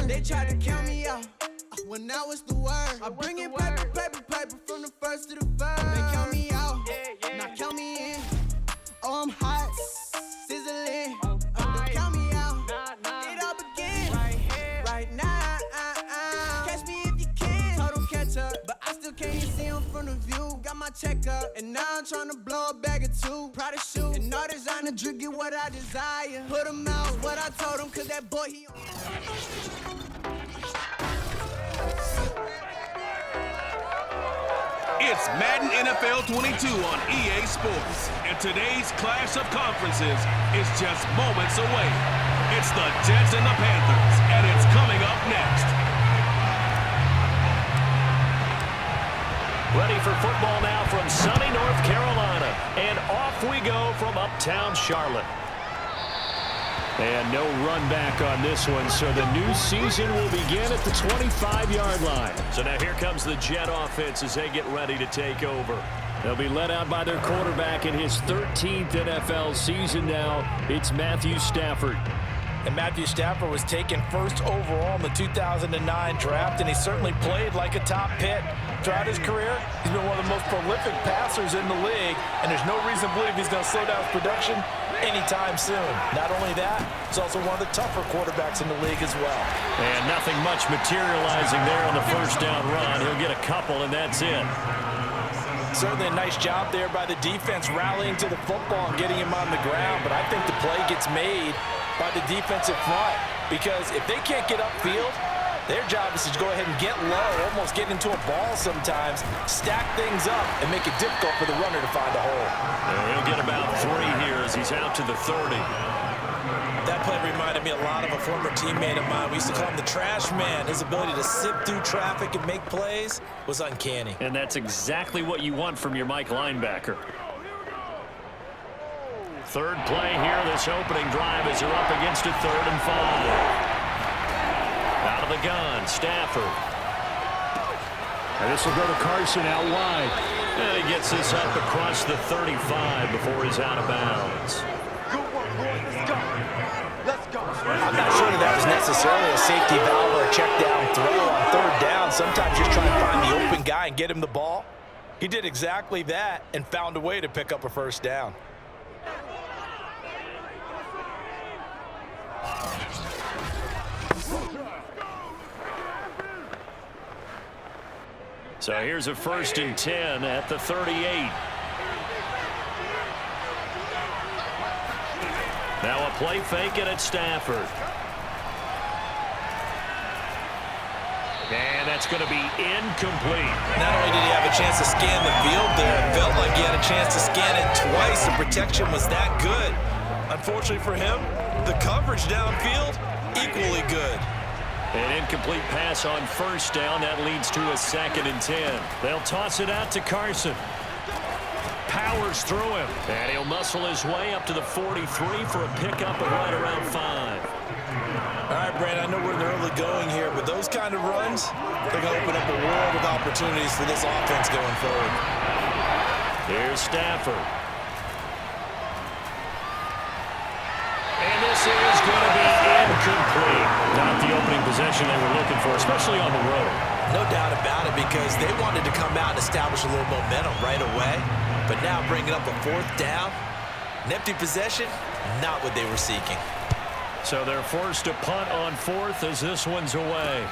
They tried to count me out when I was the word. I bring it paper, paper, paper from the first to the third. They count me out, now count me in. Oh, I'm hot, sizzling. Don't count me out, it all begin right now. Catch me if you can. Total catch up, but I still can't even see him from the view. Got my check up, and now I'm trying to blow a bag of two. Proud of shoe, and all designer drip, get what I desire. Put him out, what I told him, cause that boy, he. It's Madden NFL 22 on EA Sports, and today's clash of conferences is just moments away. It's the Jets and the Panthers, and it's coming up next. Ready for football now from sunny North Carolina, and off we go from uptown Charlotte. And no run back on this one, so the new season will begin at the 25-yard line. So now here comes the Jet offense as they get ready to take over. They'll be led out by their quarterback in his 13th NFL season now. It's Matthew Stafford. And Matthew Stafford was taken first overall in the 2009 draft, and he certainly played like a top pick. Throughout his career, he's been one of the most prolific passers in the league, and there's no reason to believe he's going to slow down his production anytime soon. Not only that, he's also one of the tougher quarterbacks in the league as well. And nothing much materializing there on the first down run. He'll get a couple, and that's it. Certainly a nice job there by the defense rallying to the football and getting him on the ground, but I think the play gets made by the defensive front, because if they can't get upfield, their job is to go ahead and get low, almost get into a ball sometimes, stack things up, and make it difficult for the runner to find a hole. He'll get about 3 here as he's out to the 30. That play reminded me a lot of a former teammate of mine. We used to call him the trash man. His ability to sift through traffic and make plays was uncanny. And that's exactly what you want from your Mike linebacker. Third play here, this opening drive as they're up against a 3rd and 5. Out of the gun, Stafford. And this will go to Carson out wide. And he gets this up across the 35 before he's out of bounds. I'm not sure that was necessarily a safety valve or a check down throw on 3rd down. Sometimes just try to find the open guy and get him the ball. He did exactly that and found a way to pick up a 1st down. So here's a 1st and 10 at the 38. Now a play fake and it's Stafford. And that's going to be incomplete. Not only did he have a chance to scan the field there, it felt like he had a chance to scan it twice. The protection was that good. Unfortunately for him, the coverage downfield, equally good. An incomplete pass on 1st down. That leads to a 2nd and 10. They'll toss it out to Carson. Powers through him. And he'll muscle his way up to the 43 for a pickup of right around 5. All right, Brand, I know we're in the early going here, but those kind of runs, they're going to open up a world of opportunities for this offense going forward. Here's Stafford. And this is going to be incomplete. Not the opening possession they were looking for, especially on the road. No doubt about it, because they wanted to come out and establish a little momentum right away. But now bringing up a 4th down, an empty possession, not what they were seeking. So they're forced to punt on 4th as this one's away.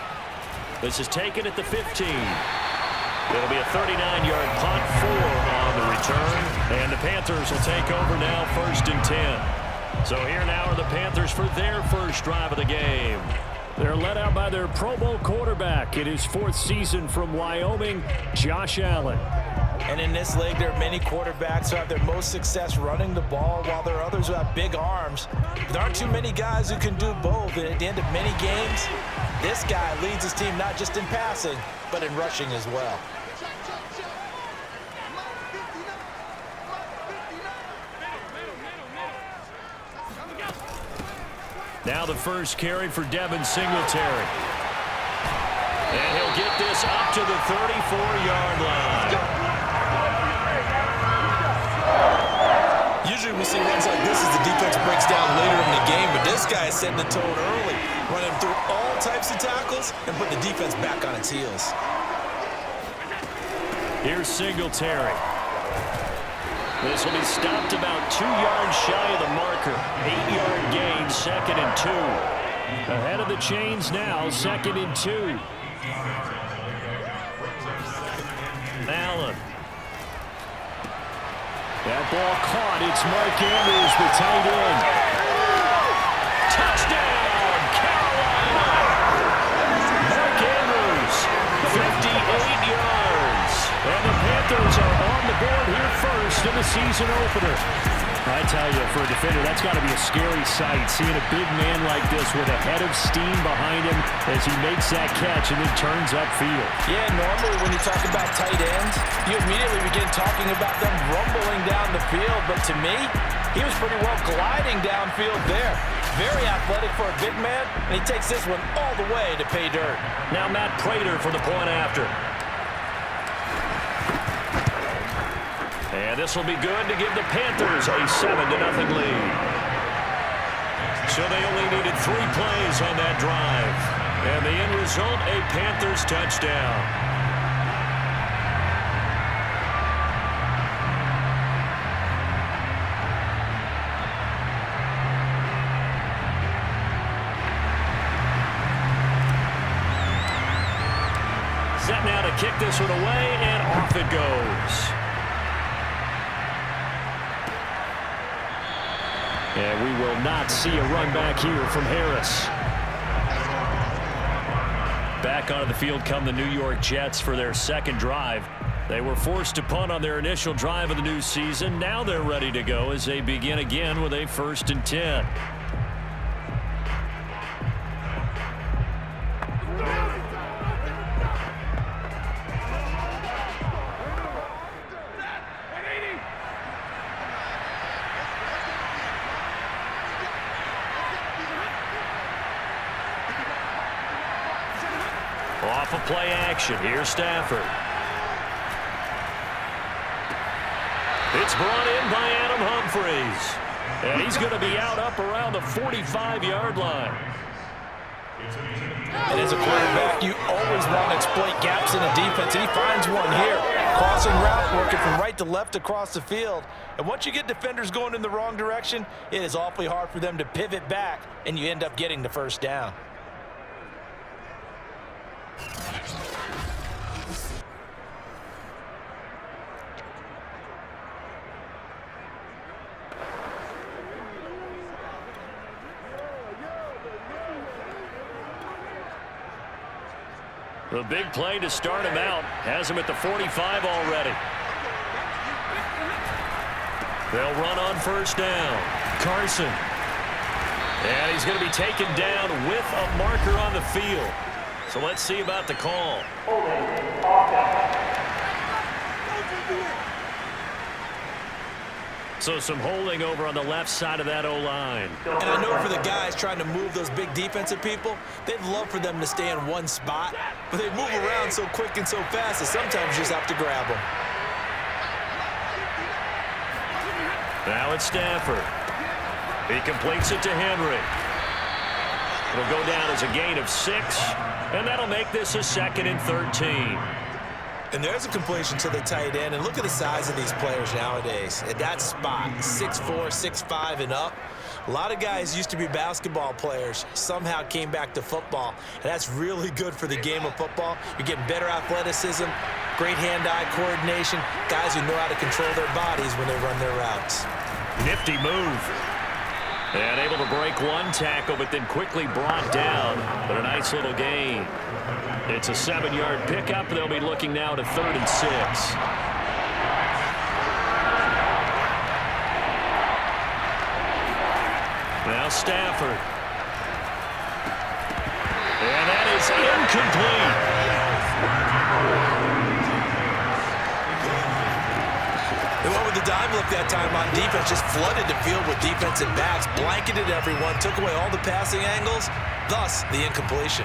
This is taken at the 15. It'll be a 39-yard punt, 4 on the return. And the Panthers will take over now, 1st and 10. So here now are the Panthers for their first drive of the game. They're led out by their Pro Bowl quarterback in his 4th season from Wyoming, Josh Allen. And in this league, there are many quarterbacks who have their most success running the ball, while there are others who have big arms. There aren't too many guys who can do both, and at the end of many games, this guy leads his team not just in passing, but in rushing as well. Now the first carry for Devin Singletary. And he'll get this up to the 34-yard line. Usually we see runs like this as the defense breaks down later in the game, but this guy is setting the tone early, running through all types of tackles and put the defense back on its heels. Here's Singletary. This will be stopped about 2 yards shy of the marker. 8-yard gain, 2nd and 2. Ahead of the chains now, 2nd and 2. Allen. That ball caught. It's Mark Andrews, the tight end. Touchdown, Carolina! Mark Andrews, 58 yards. And the Panthers are on the board here first in the season opener. I tell you, for a defender, that's got to be a scary sight, seeing a big man like this with a head of steam behind him as he makes that catch and then turns upfield. Yeah, normally when you talk about tight ends, you immediately begin talking about them rumbling down the field, but to me, he was pretty well gliding downfield there. Very athletic for a big man, and he takes this one all the way to pay dirt. Now Matt Prater for the point after. And this will be good to give the Panthers a 7-0 lead. So they only needed 3 plays on that drive. And the end result, a Panthers touchdown. Set now to kick this one away, and off it goes. And we will not see a run back here from Harris. Back onto the field come the New York Jets for their second drive. They were forced to punt on their initial drive of the new season. Now they're ready to go as they begin again with a 1st and 10. Off of play action. Here's Stafford. It's brought in by Adam Humphries. And he's going to be out up around the 45-yard line. And as a quarterback, you always want to exploit gaps in the defense, and he finds one here. Crossing route, working from right to left across the field. And once you get defenders going in the wrong direction, it is awfully hard for them to pivot back, and you end up getting the first down. The big play to start him out has him at the 45 already. They'll run on 1st down. Carson. And he's going to be taken down with a marker on the field. So let's see about the call. So some holding over on the left side of that O-line. And I know for the guys trying to move those big defensive people, they'd love for them to stay in one spot, but they move around so quick and so fast that sometimes you just have to grab them. Now it's Stafford. He completes it to Henry. It'll go down as a gain of 6, and that'll make this a 2nd and 13. And there's a completion to the tight end, and look at the size of these players nowadays. At that spot, 6'4", 6'5", and up. A lot of guys used to be basketball players, somehow came back to football, and that's really good for the game of football. You're getting better athleticism, great hand-eye coordination, guys who know how to control their bodies when they run their routes. Nifty move. And able to break one tackle, but then quickly brought down. But a nice little gain. It's a 7-yard pickup. They'll be looking now to 3rd and 6. Now Stafford. And that is incomplete. They went with the dime look that time on defense, just flooded the field with defensive backs, blanketed everyone, took away all the passing angles, thus the incompletion.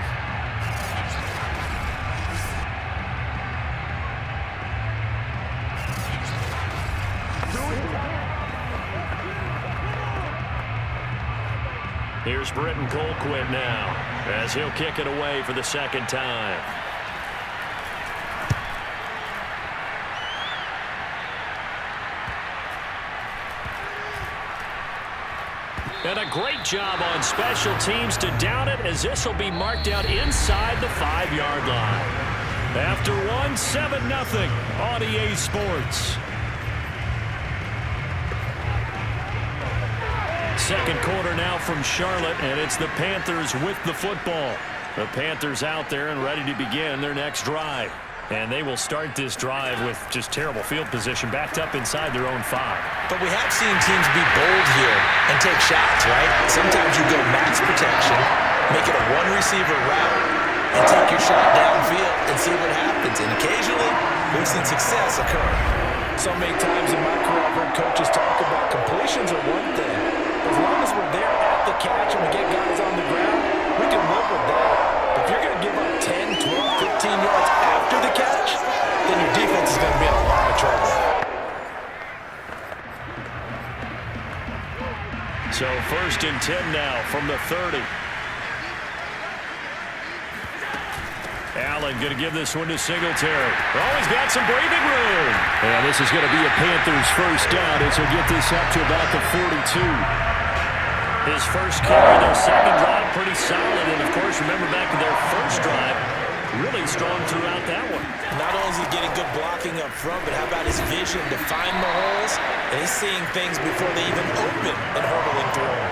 Here's Britton Colquitt now as he'll kick it away for the second time. And a great job on special teams to down it, as this will be marked out inside the 5-yard line. After one, 7-0 on EA Sports. Second quarter now from Charlotte, and it's the Panthers with the football. The Panthers out there and ready to begin their next drive. And they will start this drive with just terrible field position, backed up inside their own 5. But we have seen teams be bold here and take shots, right? Sometimes you go max protection, make it a one-receiver route, and take your shot downfield and see what happens. And occasionally, we've seen success occur. So many times in my career, I've heard coaches talk about completions are one thing. As long as we're there at the catch and we get guys on the ground, we can live with that. But if you're going to give up 10, 12, 15 yards after the catch, then your defense is going to be in a lot of trouble. So 1st and 10 now from the 30. Allen going to give this one to Singletary. Oh, he's got some breathing room. And this is going to be a Panthers first down as he'll get this up to about the 42. His first carry, their second drive, pretty solid. And, of course, remember back to their first drive, really strong throughout that one. Not only is he getting good blocking up front, but how about his vision to find the holes? And he's seeing things before they even open and hurdling through them.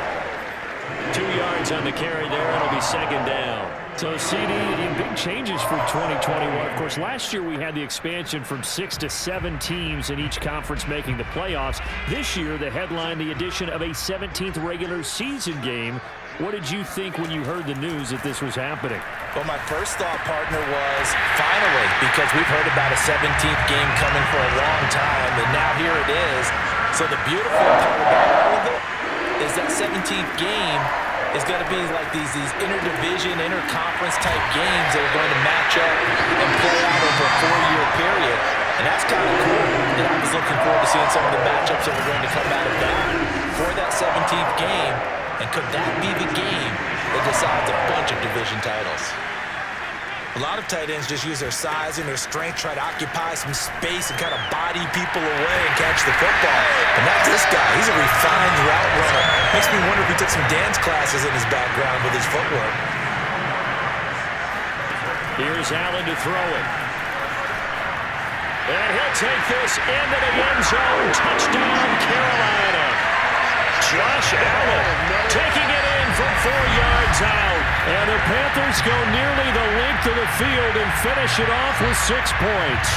2 yards on the carry there. It'll be second down. So, CD, big changes for 2021. Of course, last year we had the expansion from 6 to 7 teams in each conference making the playoffs. This year, the headline, the addition of a 17th regular season game. What did you think when you heard the news that this was happening? Well, my first thought, partner, was finally, because we've heard about a 17th game coming for a long time, and now here it is. So the beautiful part about all of it is that 17th game is going to be like these interdivision, interconference type games that are going to match up and play out over a 4-year period. And that's kind of cool. And I was looking forward to seeing some of the matchups that are going to come out of that for that 17th game. And could that be the game that decides a bunch of division titles? A lot of tight ends just use their size and their strength, try to occupy some space and kind of body people away and catch the football. But not this guy. He's a refined route runner. Makes me wonder if he took some dance classes in his background with his footwork. Here's Allen to throw it. And he'll take this into the end zone. Touchdown, Carolina. Josh Allen taking it in from 4 yards out. And the Panthers go nearly the length of the field and finish it off with 6 points.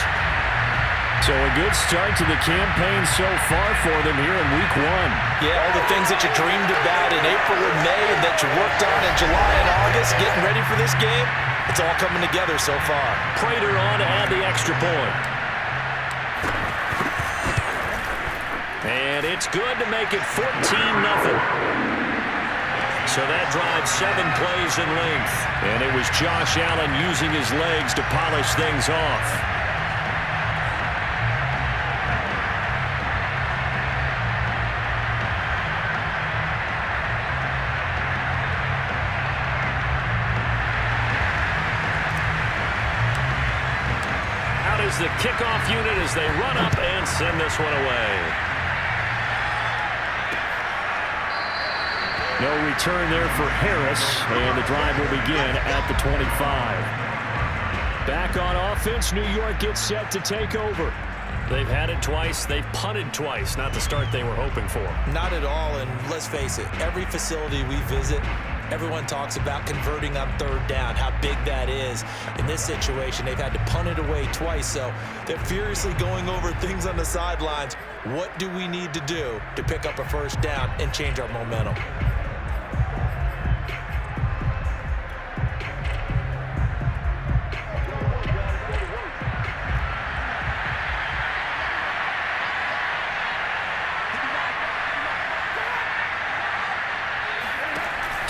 So a good start to the campaign so far for them here in week 1. Yeah, all the things that you dreamed about in April and May and that you worked on in July and August, getting ready for this game, it's all coming together so far. Prater on to add the extra point. And it's good to make it 14-0. So that drives 7 plays in length. And it was Josh Allen using his legs to polish things off. Out is the kickoff unit as they run up and send this one away. No return there for Harris, and the drive will begin at the 25. Back on offense, New York gets set to take over. They've had it twice. They've punted twice. Not the start they were hoping for. Not at all, and let's face it, every facility we visit, everyone talks about converting on 3rd down, how big that is. In this situation, they've had to punt it away twice, so they're furiously going over things on the sidelines. What do we need to do to pick up a 1st down and change our momentum?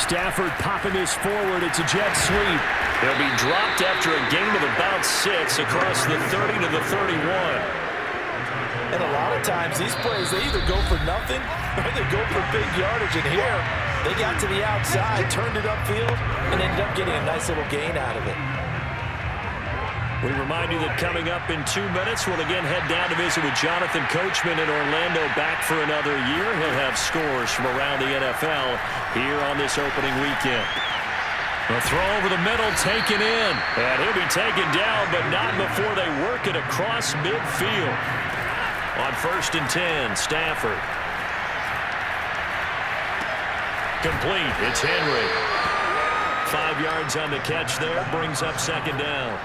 Stafford popping this forward. It's a jet sweep. They'll be dropped after a gain of about 6 across the 30 to the 31. And a lot of times these plays, they either go for nothing or they go for big yardage. And here, They got to the outside, turned it upfield, and ended up getting a nice little gain out of it. We remind you that coming up in 2 minutes, we'll again head down to visit with Jonathan Coachman in Orlando, back for another year. He'll have scores from around the NFL here on this opening weekend. A throw over the middle, taken in. And he'll be taken down, but not before they work it across midfield. On 1st and 10, Stafford. Complete. It's Henry. 5 yards on the catch there. Brings up 2nd down.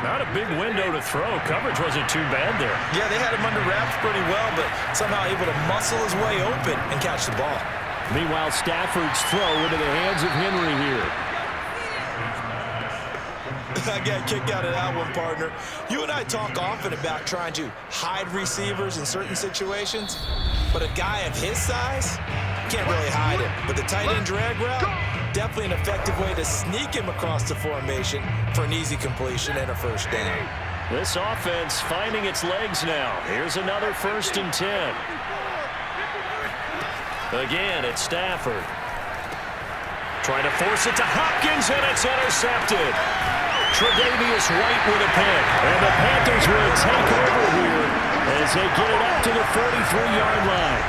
Not a big window to throw. Coverage wasn't too bad there. Yeah, they had him under wraps pretty well, but somehow able to muscle his way open and catch the ball. Meanwhile, Stafford's throw into the hands of Henry here. I got kicked out of that one, partner. You and I talk often about trying to hide receivers in certain situations, but a guy of his size can't really hide him. But the tight end drag route, definitely an effective way to sneak him across the formation for an easy completion and a 1st down. This offense finding its legs now. Here's another 1st and 10. Again, it's Stafford. Trying to force it to Hopkins, and it's intercepted. Tre'Davious White with a pick. And the Panthers will take over here as they get it up to the 43-yard line.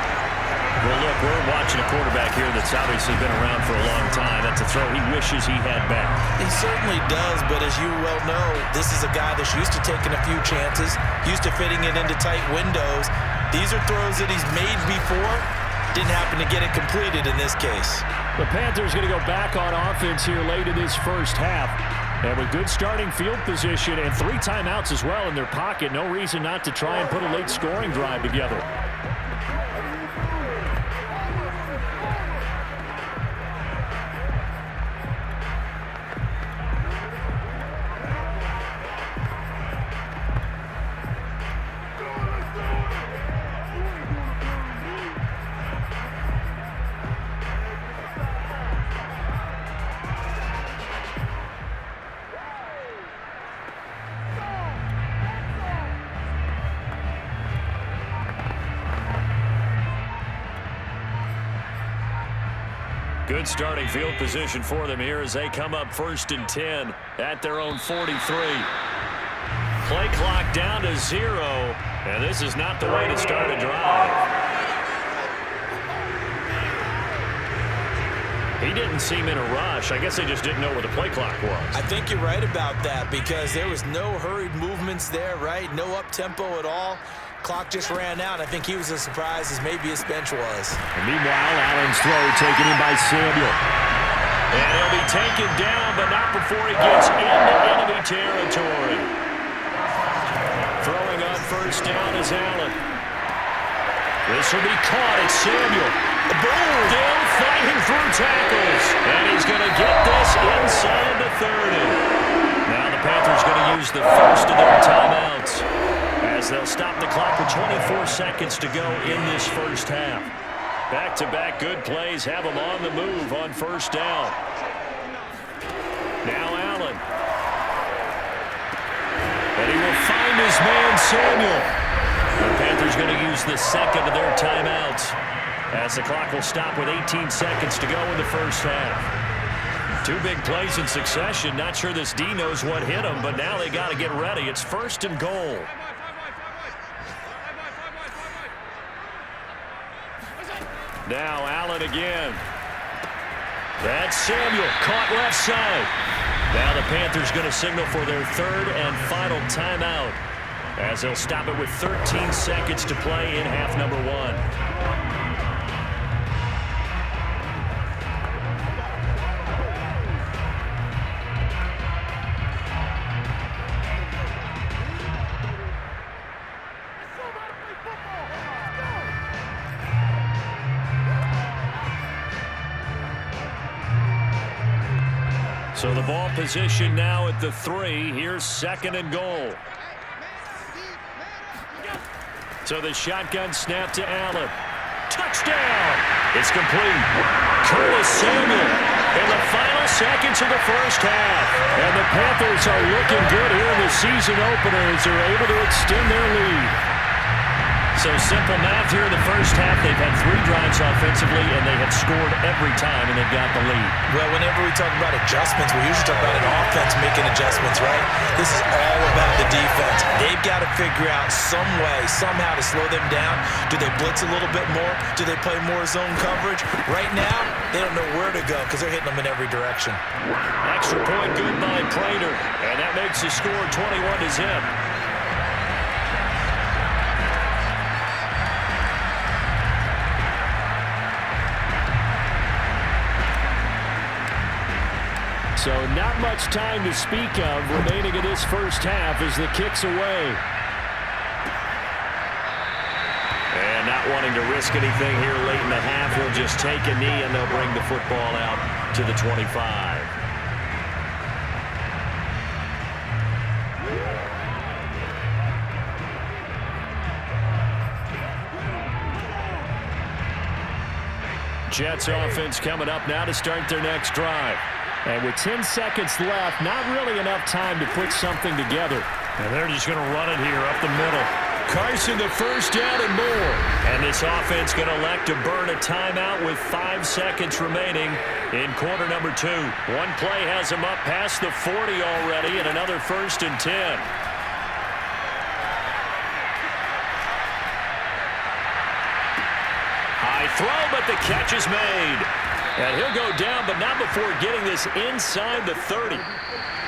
Well, look, we're watching a quarterback here that's obviously been around for a long time. That's a throw he wishes he had back. He certainly does, but as you well know, this is a guy that's used to taking a few chances, used to fitting it into tight windows. These are throws that he's made before. Didn't happen to get it completed in this case. The Panthers going to go back on offense here late in this first half. And with good starting field position and 3 timeouts as well in their pocket, no reason not to try and put a late scoring drive together. Good starting field position for them here as they come up 1st and 10 at their own 43. Play clock down to 0, and this is not the way to start a drive. He didn't seem in a rush. I guess they just didn't know where the play clock was. I think you're right about that because there was no hurried movements there, right? No up-tempo at all. Clock just ran out. I think he was as surprised as maybe his bench was. And meanwhile, Allen's throw taken in by Samuel. And he'll be taken down, but not before he gets into enemy territory. Throwing on 1st down is Allen. This will be caught. It's Samuel. Still fighting through tackles. And he's going to get this inside the 30. Now the Panthers going to use the first of their timeouts as they'll stop the clock with 24 seconds to go in this first half. Back-to-back good plays have them on the move on 1st down. Now Allen. And he will find his man Samuel. The Panthers going to use the second of their timeouts as the clock will stop with 18 seconds to go in the first half. 2 big plays in succession. Not sure this D knows what hit him, but now they got to get ready. It's 1st and goal. Now Allen again. That's Samuel, caught left side. Now the Panthers going to signal for their 3rd and final timeout as they'll stop it with 13 seconds to play in half number 1. So the ball position now at the 3. Here's 2nd and goal. So the shotgun snap to Allen. Touchdown! It's complete. Curtis Samuel in the final seconds of the first half. And the Panthers are looking good here in the season opener as they're able to extend their lead. So simple math here in the first half. They've had 3 drives offensively, and they have scored every time, and they've got the lead. Well, whenever we talk about adjustments, we usually talk about an offense making adjustments, right? This is all about the defense. They've got to figure out some way, somehow to slow them down. Do they blitz a little bit more? Do they play more zone coverage? Right now, they don't know where to go because they're hitting them in every direction. Extra point good by Prater, and that makes the score 21-0. So not much time to speak of remaining in this first half as the kick's away. And not wanting to risk anything here late in the half, he'll just take a knee and they'll bring the football out to the 25. Jets offense coming up now to start their next drive. And with 10 seconds left, not really enough time to put something together. And they're just going to run it here up the middle. Carson the first down and more. And this offense going to elect to burn a timeout with 5 seconds remaining in quarter number 2. One play has them up past the 40 already, and another 1st and 10. High throw, but the catch is made. And he'll go down, but not before getting this inside the 30.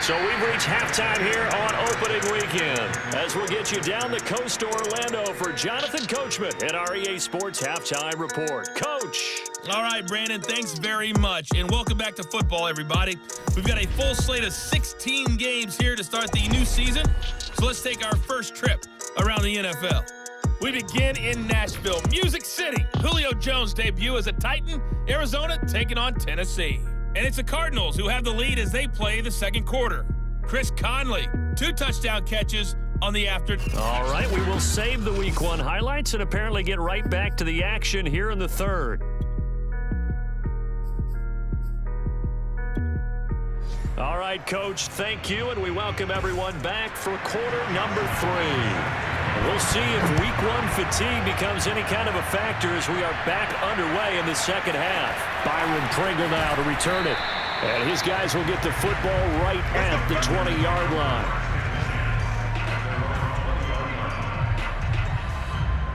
So we've reached halftime here on opening weekend. As we'll get you down the coast to Orlando for Jonathan Coachman at our EA Sports Halftime Report. Coach. All right, Brandon, thanks very much. And welcome back to football, everybody. We've got a full slate of 16 games here to start the new season. So let's take our first trip around the NFL. We begin in Nashville, Music City. Julio Jones' debut as a Titan, Arizona taking on Tennessee. And it's the Cardinals who have the lead as they play the second quarter. Chris Conley, 2 touchdown catches on the after. All right, we will save the Week 1 highlights and apparently get right back to the action here in the third. All right, Coach, thank you, and we welcome everyone back for quarter number 3. We'll see if Week 1 fatigue becomes any kind of a factor as we are back underway in the second half. Byron Pringle now to return it. And his guys will get the football right at the 20-yard line.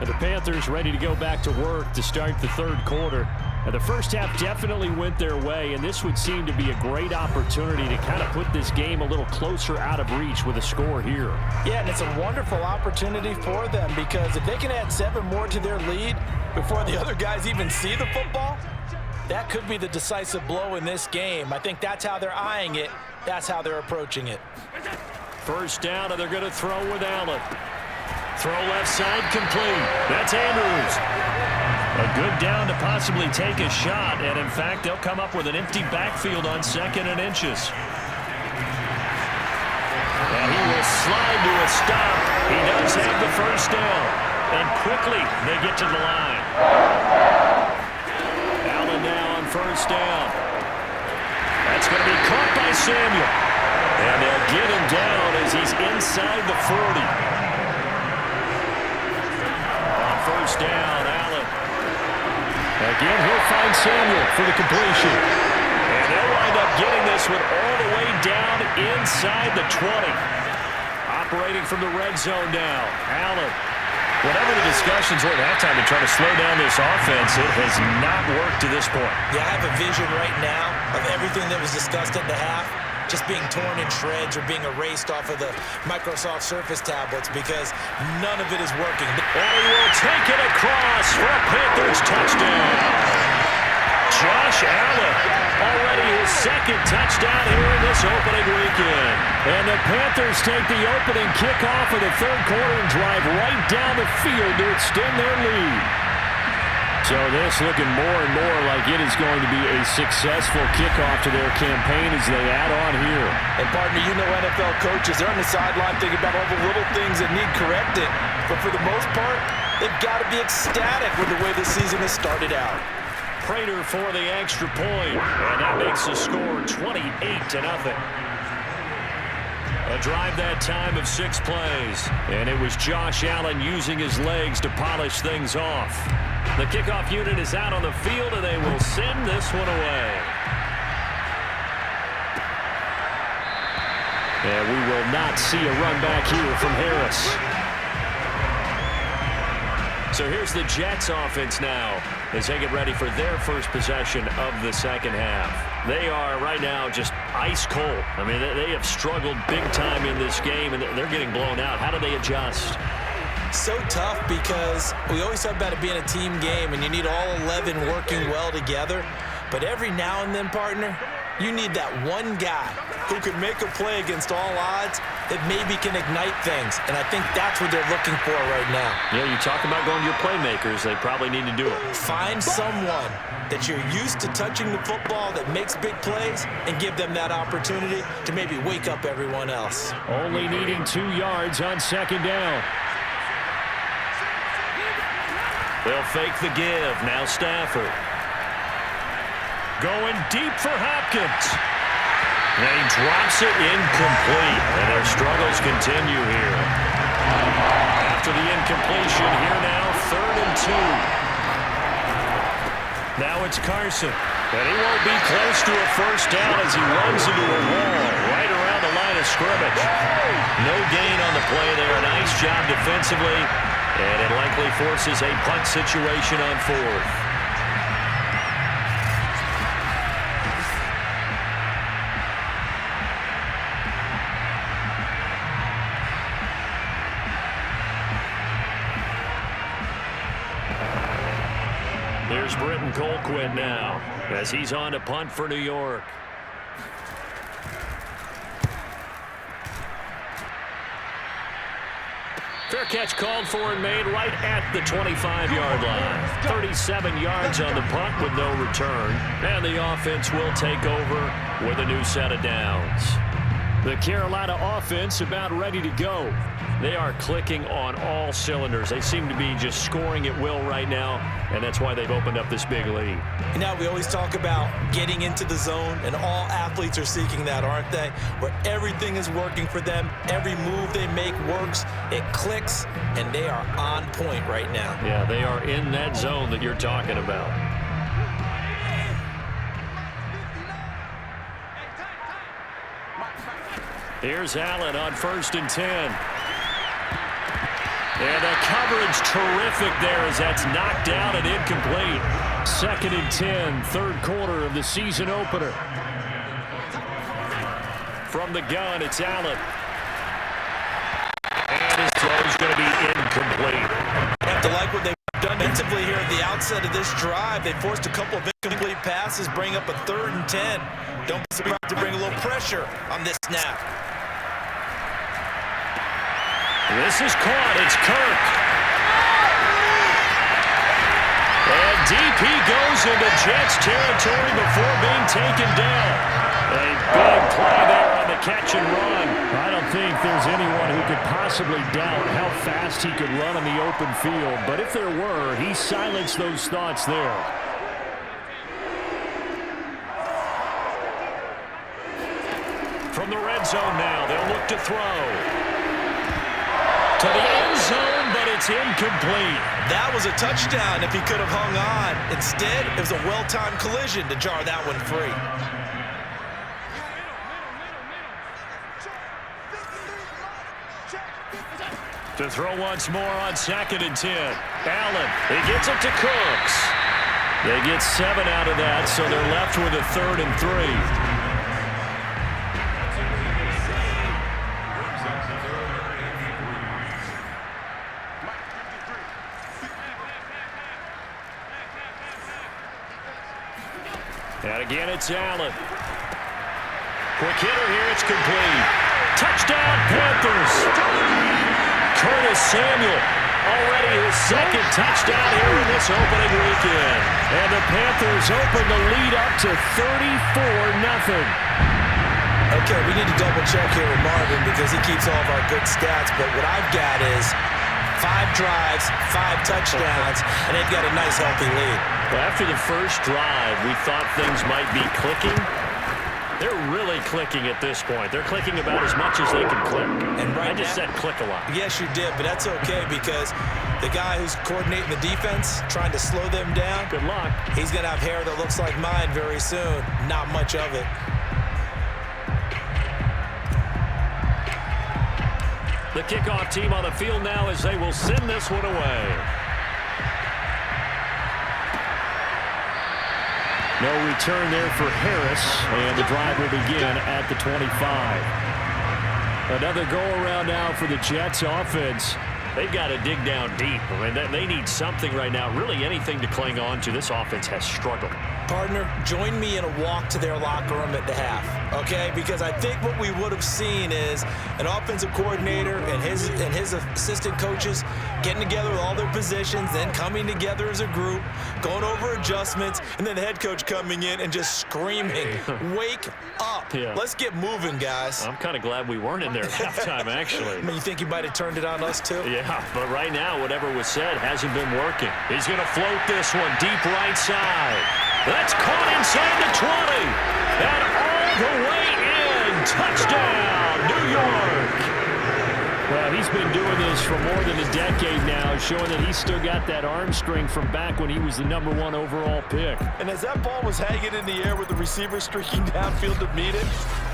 And the Panthers ready to go back to work to start the third quarter. And the first half definitely went their way, and this would seem to be a great opportunity to kind of put this game a little closer out of reach with a score here. Yeah, and it's a wonderful opportunity for them because if they can add 7 more to their lead before the other guys even see the football, that could be the decisive blow in this game. I think that's how they're eyeing it. That's how they're approaching it. First down, and they're going to throw with Allen. Throw left side complete. That's Andrews. A good down to possibly take a shot, and in fact, they'll come up with an empty backfield on 2nd and inches. And he will slide to a stop. He does have the first down, and quickly they get to the line. Allen now on first down. That's going to be caught by Samuel. And they'll get him down as he's inside the 40. On first down, Allen. Again, he'll find Samuel for the completion. And they'll wind up getting this one all the way down inside the 20. Operating from the red zone now, Allen. Whatever the discussions were at halftime to try to slow down this offense, it has not worked to this point. Yeah, I have a vision right now of everything that was discussed at the half just being torn in shreds or being erased off of the Microsoft Surface tablets because none of it is working. And he will take it across for a Panthers touchdown. Josh Allen, already his 2nd touchdown here in this opening weekend. And the Panthers take the opening kickoff of the third quarter and drive right down the field to extend their lead. So this looking more and more like it is going to be a successful kickoff to their campaign as they add on here. And partner, you know NFL coaches, they're on the sideline thinking about all the little things that need correcting. But for the most part, they've got to be ecstatic with the way this season has started out. Prater for the extra point, and that makes the score 28-0. A drive that time of 6 plays. And it was Josh Allen using his legs to polish things off. The kickoff unit is out on the field, and they will send this one away. And we will not see a run back here from Harris. So here's the Jets offense now as they get ready for their first possession of the second half. They are right now just ice cold. I mean, they have struggled big time in this game, and they're getting blown out. How do they adjust? So tough because we always talk about it being a team game, and you need all 11 working well together. But every now and then, partner, you need that one guy who can make a play against all odds that maybe can ignite things. And I think that's what they're looking for right now. Yeah, you talk about going to your playmakers. They probably need to do it. Find someone that you're used to touching the football that makes big plays and give them that opportunity to maybe wake up everyone else. Only needing 2 yards on second down. They'll fake the give. Now Stafford. Going deep for Hopkins. And he drops it incomplete. And their struggles continue here. After the incompletion, here now, 3rd and 2. Now it's Carson. And he won't be close to a first down as he runs into a wall right around the line of scrimmage. No gain on the play there. Nice job defensively. And it likely forces a punt situation on 4th. Here's Britton Colquitt now as he's on to punt for New York. Fair catch called for and made right at the 25-yard line. 37 yards on the punt with no return. And the offense will take over with a new set of downs. The Carolina offense about ready to go. They are clicking on all cylinders. They seem to be just scoring at will right now, and that's why they've opened up this big lead. You know, we always talk about getting into the zone, and all athletes are seeking that, aren't they? Where everything is working for them, every move they make works, it clicks, and they are on point right now. Yeah, they are in that zone that you're talking about. Here's Allen on 1st and 10. And the coverage terrific there as that's knocked down and incomplete. 2nd and 10, 3rd quarter of the season opener. From the gun, it's Allen. And his throw is going to be incomplete. You have to like what they've done defensively here at the outset of this drive. They forced a couple of incomplete passes, bring up a 3rd and 10. Don't be surprised to bring a little pressure on this snap. This is caught. It's Kirk. And deep he goes into Jets territory before being taken down. A big play there on the catch and run. I don't think there's anyone who could possibly doubt how fast he could run on the open field. But if there were, he silenced those thoughts there. From the red zone now, they'll look to throw. To the end zone, but it's incomplete. That was a touchdown if he could have hung on. Instead, it was a well-timed collision to jar that one free. To throw once more on 2nd and 10. Allen, he gets it to Cooks. They get 7 out of that, so they're left with a 3rd and 3. And again, it's Allen. Quick hitter here, it's complete. Touchdown, Panthers. Curtis Samuel, already his 2nd touchdown here in this opening weekend. And the Panthers open the lead up to 34-0. Okay, we need to double check here with Marvin because he keeps all of our good stats. But what I've got is 5 drives, 5 touchdowns, and they've got a nice, healthy lead. Well, after the first drive, we thought things might be clicking. They're really clicking at this point. They're clicking about as much as they can click. And right I just said click a lot. Yes, you did, but that's okay because the guy who's coordinating the defense, trying to slow them down, Good luck. he's going to have hair that looks like mine very soon. Not much of it. The kickoff team on the field now as they will send this one away. No return there for Harris, and the drive will begin at the 25. Another go-around now for the Jets offense. They've got to dig down deep. I mean, they need something right now, really anything to cling on to. This offense has struggled. Partner, join me in a walk to their locker room at the half, okay? Because I think what we would have seen is an offensive coordinator and his assistant coaches getting together with all their positions, then coming together as a group, going over adjustments, and then the head coach coming in and just screaming, wake up. Yeah. Let's get moving, guys. I'm kind of glad we weren't in there at halftime, actually. I mean, you think he might have turned it on us, too? Yeah, but right now, whatever was said hasn't been working. He's going to float this one deep right side. That's caught inside the 20. And all the way in. Touchdown, New York. Well, he's been doing this for more than a decade now, showing that he's still got that arm strength from back when he was the #1 overall pick. And as that ball was hanging in the air with the receiver streaking downfield to meet it,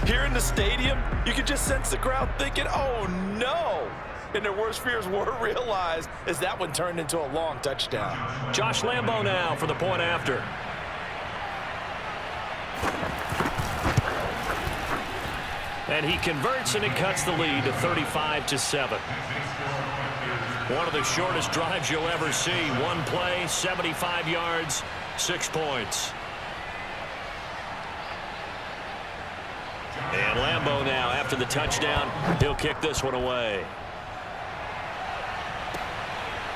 here in the stadium, you could just sense the crowd thinking, oh, no. And their worst fears were realized as that one turned into a long touchdown. Josh Lambo now for the point after. And he converts, and it cuts the lead to 35-7. One of the shortest drives you'll ever see. One play, 75 yards, 6 points. And Lambo now, after the touchdown, he'll kick this one away.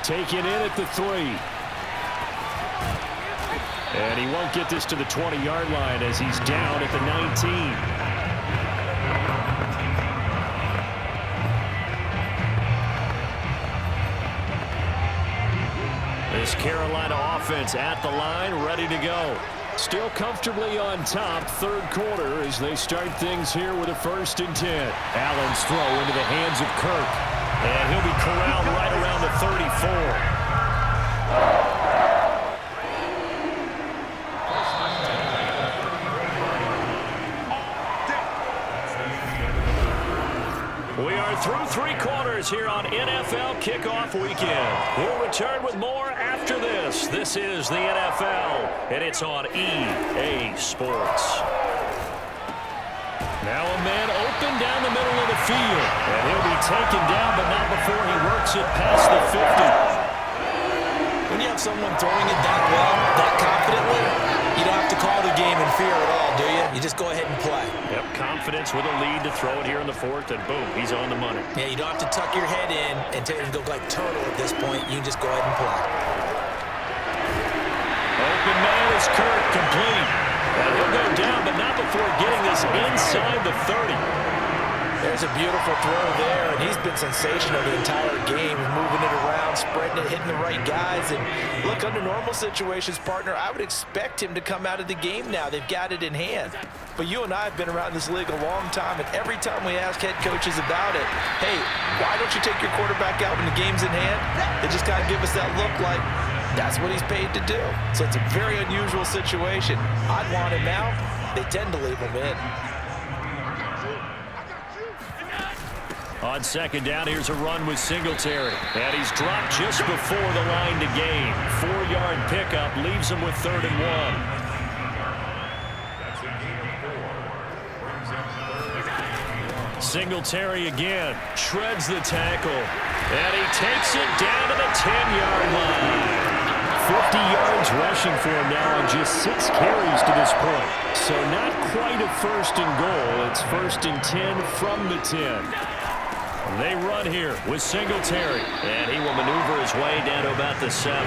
Taken in at the 3. And he won't get this to the 20-yard line as he's down at the 19. This Carolina offense at the line, ready to go. Still comfortably on top, third quarter as they start things here with a 1st and 10. Allen's throw into the hands of Kirk. And he'll be corralled right around the 34. We are through 3 quarters here on NFL Kickoff Weekend. We'll return with more after this. This is the NFL, and it's on EA Sports. Now a man open down the middle of the field, and he'll be taken down, but not before he works it past the 50. When you have someone throwing it that well, that confidently, you don't have to call the game in fear at all, do you? You just go ahead and play. Yep, confidence with a lead to throw it here in the 4th, and boom, he's on the money. Yeah, you don't have to tuck your head in and go like turtle at this point. You can just go ahead and play. Open man is Kirk, complete. And he'll go down, but not before getting this inside the 30. There's a beautiful throw there, and he's been sensational the entire game, moving it around, spreading it, hitting the right guys. And look, under normal situations, partner, I would expect him to come out of the game now. They've got it in hand. But you and I have been around this league a long time, and every time we ask head coaches about it, hey, why don't you take your quarterback out when the game's in hand? They just kind of give us that look like that's what he's paid to do. So it's a very unusual situation. I'd want him out. They tend to leave him in. On 2nd down, here's a run with Singletary. And he's dropped just before the line to gain. 4-yard pickup leaves him with 3rd and 1. Singletary again. Shreds the tackle. And he takes it down to the 10-yard line. 50 yards rushing for him now on just 6 carries to this point. So not quite a 1st and goal. It's 1st and 10 from the 10. They run here with Singletary, and he will maneuver his way down to about the 7.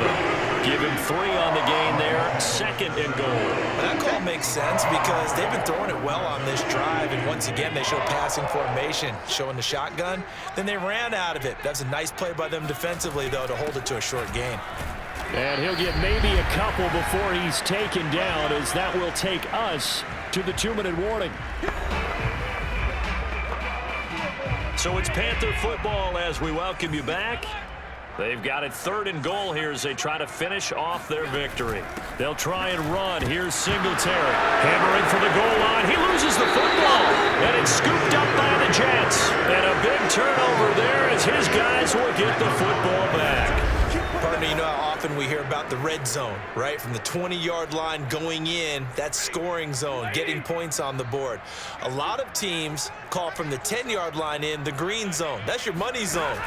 Give him 3 on the gain there, 2nd and goal. Well, that call makes sense because they've been throwing it well on this drive, and once again they show passing formation, showing the shotgun. Then they ran out of it. That's a nice play by them defensively, though, to hold it to a short gain. And he'll get maybe a couple before he's taken down, as that will take us to the 2-minute warning. So it's Panther football as we welcome you back. They've got it 3rd and goal here as they try to finish off their victory. They'll try and run. Here's Singletary. Hammering for the goal line. He loses the football. And it's scooped up by the Jets. And a big turnover there as his guys will get the football back. Partner, you know how often we hear about the red zone, right? From the 20-yard line going in, that scoring zone, getting points on the board. A lot of teams call from the 10-yard line in the green zone. That's your money zone.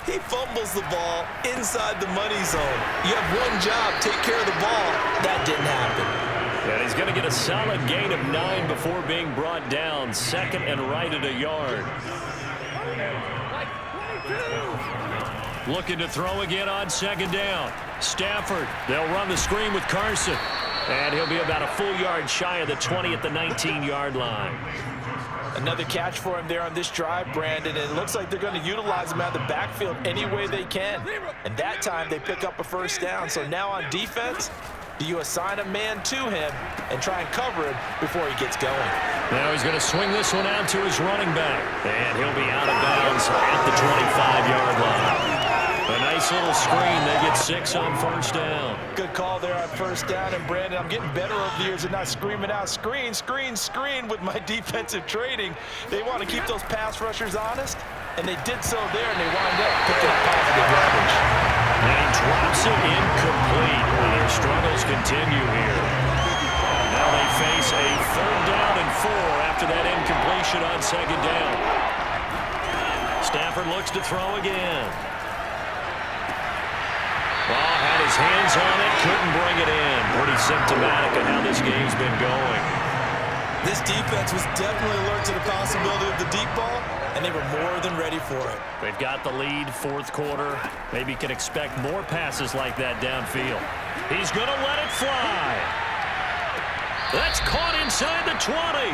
He fumbles the ball inside the money zone. You have one job, take care of the ball. That didn't happen. And he's going to get a solid gain of 9 before being brought down. 2nd and right at a yard. Looking to throw again on 2nd down. Stafford, they'll run the screen with Carson. And he'll be about a full yard shy of the 20 at the 19-yard line. Another catch for him there on this drive, Brandon, and it looks like they're going to utilize him out of the backfield any way they can. And that time they pick up a 1st down. So now on defense, do you assign a man to him and try and cover him before he gets going? Now he's going to swing this one out to his running back. And he'll be out of bounds at the 25-yard line. A nice little screen. They get 6 on 1st down. Good call there on 1st down. And, Brandon, I'm getting better over the years and not screaming out, screen, screen, screen with my defensive training. They want to keep those pass rushers honest, and they did so there, and they wind up picking up positive yardage. And he drops it incomplete. Well, their struggles continue here. Now they face a 3rd down and 4 after that incompletion on 2nd down. Stafford looks to throw again. Ball had his hands on it, couldn't bring it in. Pretty symptomatic of how this game's been going. This defense was definitely alert to the possibility of the deep ball, and they were more than ready for it. They've got the lead, 4th quarter. Maybe can expect more passes like that downfield. He's going to let it fly. That's caught inside the 20.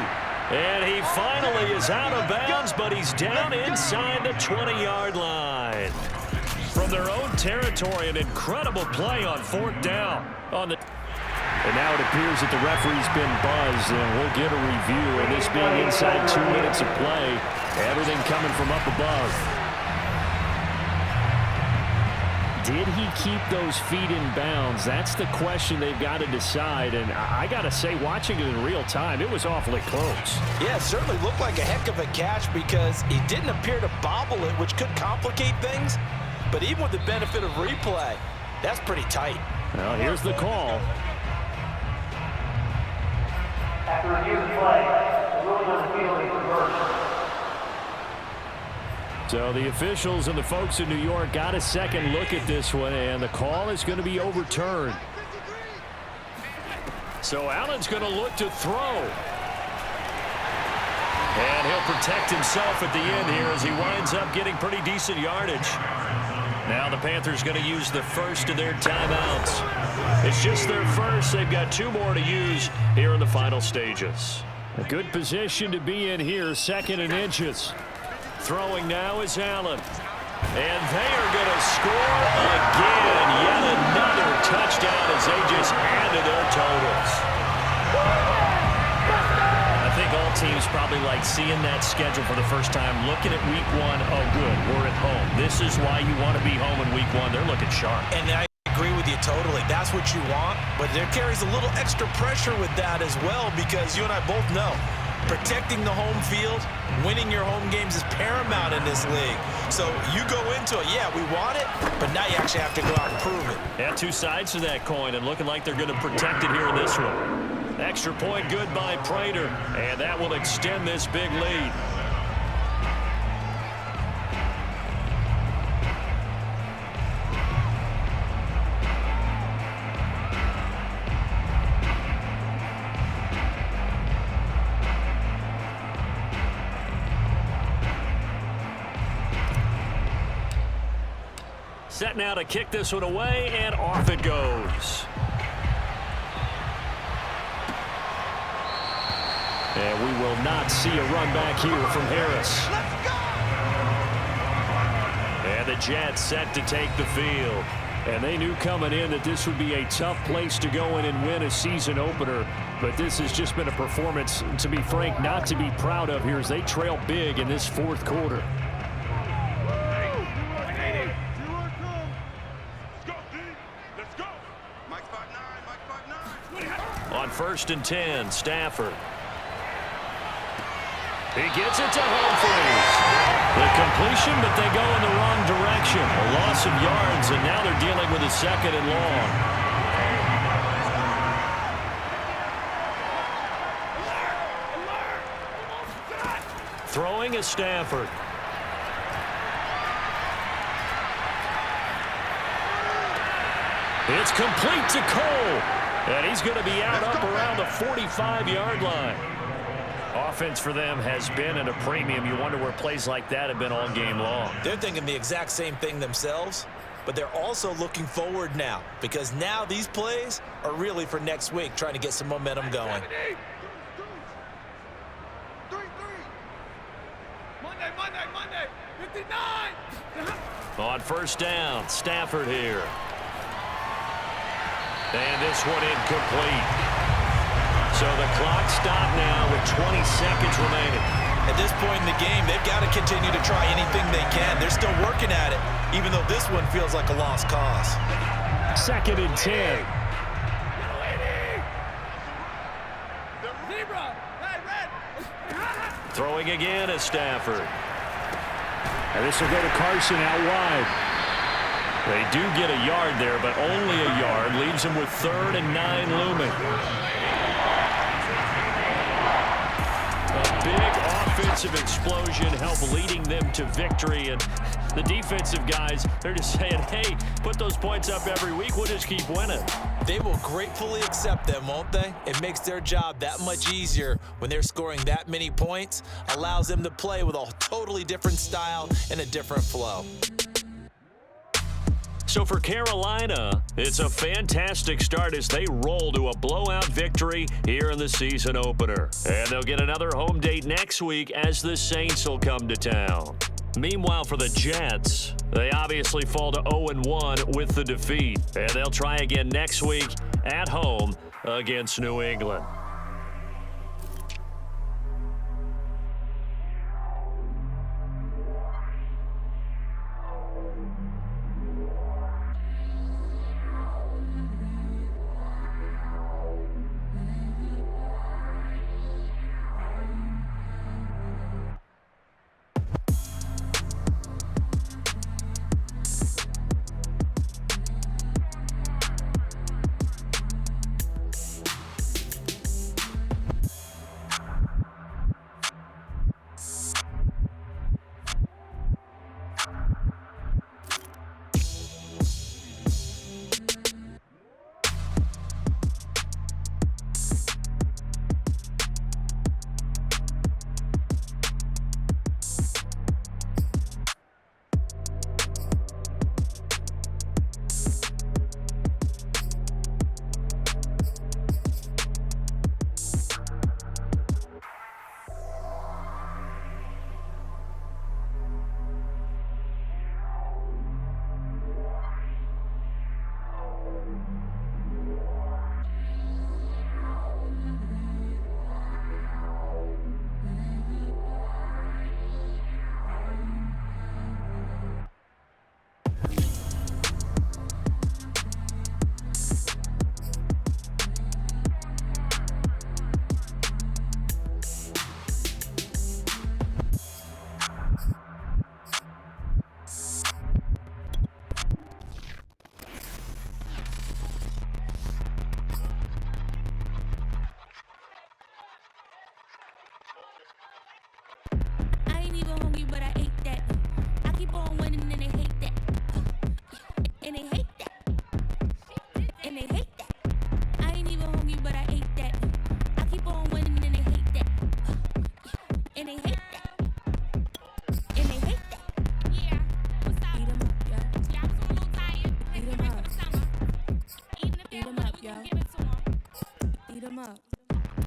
And he finally is out of bounds, but he's down inside the 20-yard line. From their own territory, an incredible play on 4th down. And now it appears that the referee's been buzzed, and we'll get a review. And this being inside 2 minutes of play, everything coming from up above. Did he keep those feet in bounds? That's the question they've got to decide. And I got to say, watching it in real time, it was awfully close. Yeah, it certainly looked like a heck of a catch because he didn't appear to bobble it, which could complicate things. But even with the benefit of replay, that's pretty tight. Well, here's the call. After review of the play, the ruling on the field is reversed. So the officials and the folks in New York got a second look at this one, and the call is going to be overturned. So Allen's going to look to throw. And he'll protect himself at the end here as he winds up getting pretty decent yardage. Now the Panthers going to use the first of their timeouts. It's just their first. They've got 2 more to use here in the final stages. A good position to be in here, 2nd and inches. Throwing now is Allen. And they are going to score again. Yet another touchdown as they just add to their totals. I think all teams probably like seeing that schedule for the first time, looking at week 1. Oh, good, we're at home. This is why you want to be home in week 1. They're looking sharp. And I agree with you totally. That's what you want. But there carries a little extra pressure with that as well because you and I both know protecting the home field, winning your home games is paramount in this league. So you go into it, yeah, we want it, but now you actually have to go out and prove it. Yeah, 2 sides to that coin, and looking like they're going to protect it here in this one. Extra point good by Prater, and that will extend this big lead. Set now to kick this one away, and off it goes. And we will not see a run back here from Harris. And the Jets set to take the field. And they knew coming in that this would be a tough place to go in and win a season opener. But this has just been a performance, to be frank, not to be proud of here as they trail big in this fourth quarter. On 1st and 10, Stafford. He gets it to Humphries. The completion, but they go in the wrong direction. A loss of yards, and now they're dealing with a 2nd and long. Throwing is Stafford. It's complete to Cole. And he's going to be out up around the 45-yard line. Offense for them has been at a premium. You wonder where plays like that have been all game long. They're thinking the exact same thing themselves, but they're also looking forward now because now these plays are really for next week, trying to get some momentum going. Monday, 59. On 1st down, Stafford here. And this one incomplete. So the clock stopped now with 20 seconds remaining. At this point in the game, they've got to continue to try anything they can. They're still working at it, even though this one feels like a lost cause. 2nd and 10. Throwing again is Stafford. And this will go to Carson out wide. They do get a yard there, but only a yard. Leaves them with 3rd and 9 looming. A big offensive explosion helped leading them to victory. And the defensive guys, they're just saying, hey, put those points up every week. We'll just keep winning. They will gratefully accept them, won't they? It makes their job that much easier when they're scoring that many points. Allows them to play with a totally different style and a different flow. So for Carolina, it's a fantastic start as they roll to a blowout victory here in the season opener. And they'll get another home date next week as the Saints will come to town. Meanwhile, for the Jets, they obviously fall to 0-1 with the defeat. And they'll try again next week at home against New England.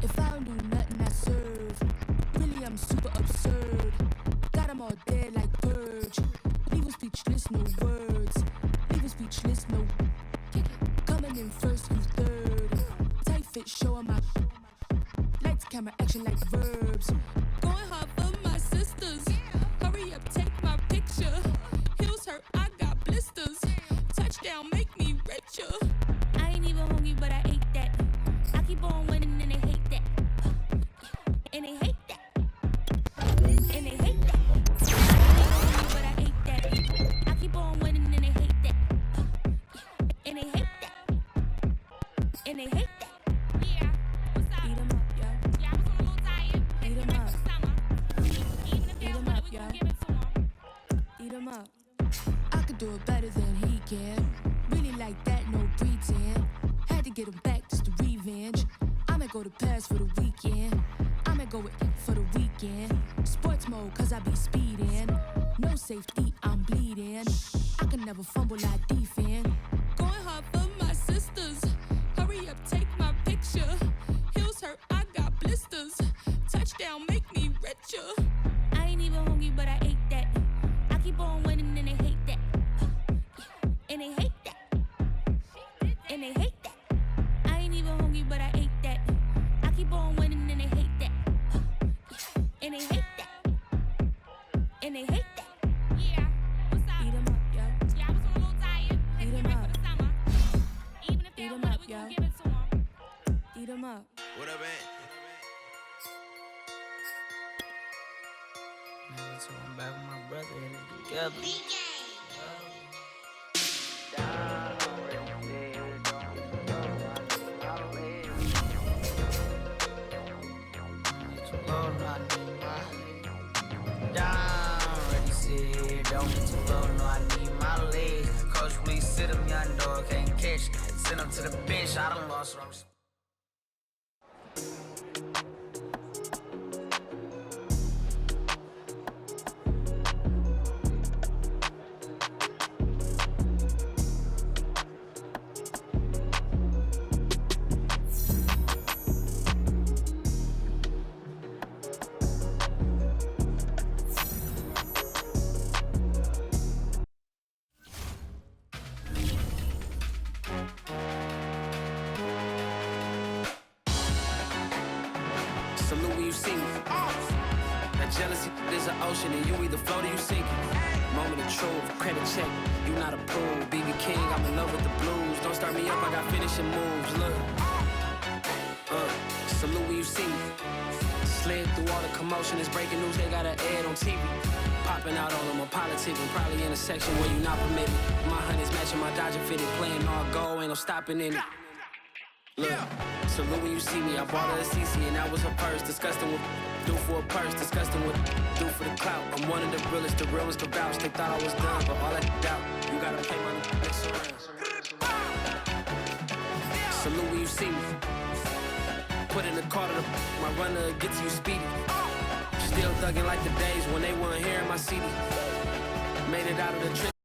If I don't do nothing, I serve. Really, I'm super absurd. Got them all dead like purge. Leave them speechless, no words. Leave them speechless, no camera action like verbs. Going hard for my sisters. Hurry up, take my picture. Heels hurt, I got blisters. Touchdown, make me richer. I ain't even hungry, but I ate that. I keep on winning and they hate that. And they hate that. And they hate that. But I ate that. I keep on winning and they hate that. And they hate that. And they hate that. Yeah, what's up? Eat 'em up, yo. Yeah, I was on a little diet. Eat 'em up. Even if they don't want it, we gon' give it to 'em. Eat 'em up. I could do it better than he can. Really like that, no pretend. Had to get him back just to revenge. I'ma go to Paris for the weekend. I'ma go with it for the weekend. Sports mode, cause I be speeding. No safety, I'm bleeding. I can never fumble, I defend. Going hard for my sisters. Hurry up, take my picture. Heels hurt, I got blisters. Touchdown, make me richer. I ain't even hungry, but I ate that. I keep on winning and they hate that. And they hate that. And they hate that. I ain't even hungry, but I ate that. I keep on winning and they hate that. And they hate that. And they hate that. Yeah, what's up? Eat 'em up, yo. Yeah, I was on a little diet. Eat 'em up. For the summer. Even if they don't want it, we gon' give it to 'em. Eat 'em up. What up, man? Never told him back with my brother and it together. Don't be too low, no, I need my legs. Coach, please sit him, young dog, can't catch. Send him to the bench, I done lost what I'm. Salute when you see me. That jealousy is an ocean and you either float or you sink it. Moment of truth, credit check, you not approved. BB King, I'm in love with the blues. Don't start me up, I got finishing moves, look. Salute when you see me. Slid through all the commotion, it's breaking news, they got an ad on TV. Popping out on them, a politicking, probably in a section where you not permitted. My honey's matching my Dodger fitted, playing all go, ain't no stopping in it. Look, salute when you see me, I bought her a CC and that was her purse. Disgusting with do for a purse, disgusting with do for the clout. I'm one of the realest, the realest to vouch. They thought I was done, but all that doubt, you gotta pay my next around. Salute when you see me. Put in the car to my runner gets you speedy. Still thugging like the days when they weren't here in my city. Made it out of the trip.